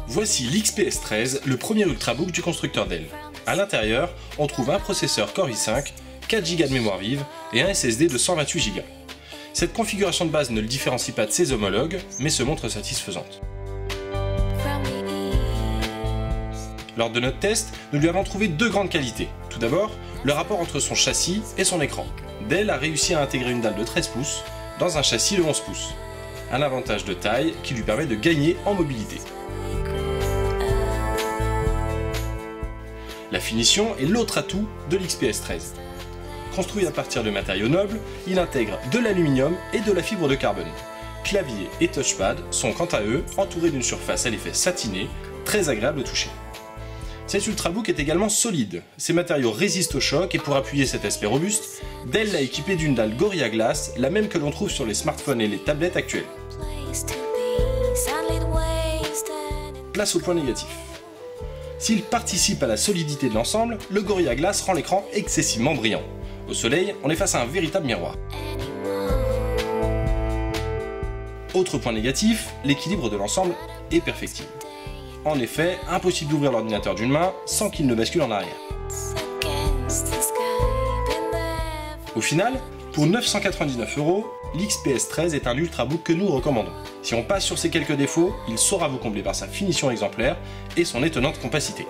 Voici l'XPS 13, le premier Ultrabook du constructeur Dell. À l'intérieur, on trouve un processeur Core i5, 4 Go de mémoire vive et un SSD de 128 Go. Cette configuration de base ne le différencie pas de ses homologues, mais se montre satisfaisante. Lors de notre test, nous lui avons trouvé deux grandes qualités. Tout d'abord, le rapport entre son châssis et son écran. Dell a réussi à intégrer une dalle de 13 pouces dans un châssis de 11 pouces. Un avantage de taille qui lui permet de gagner en mobilité. La finition est l'autre atout de l'XPS 13. Construit à partir de matériaux nobles, il intègre de l'aluminium et de la fibre de carbone. Clavier et touchpad sont quant à eux entourés d'une surface à l'effet satiné, très agréable au toucher. Cet Ultrabook est également solide, ses matériaux résistent au choc et pour appuyer cet aspect robuste, Dell l'a équipé d'une dalle Gorilla Glass, la même que l'on trouve sur les smartphones et les tablettes actuelles. Place au point négatif. S'il participe à la solidité de l'ensemble, le Gorilla Glass rend l'écran excessivement brillant. Au soleil, on est face à un véritable miroir. Autre point négatif, l'équilibre de l'ensemble est perfectible. En effet, impossible d'ouvrir l'ordinateur d'une main sans qu'il ne bascule en arrière. Au final, pour 999 €, l'XPS 13 est un Ultrabook que nous recommandons. Si on passe sur ses quelques défauts, il saura vous combler par sa finition exemplaire et son étonnante compacité.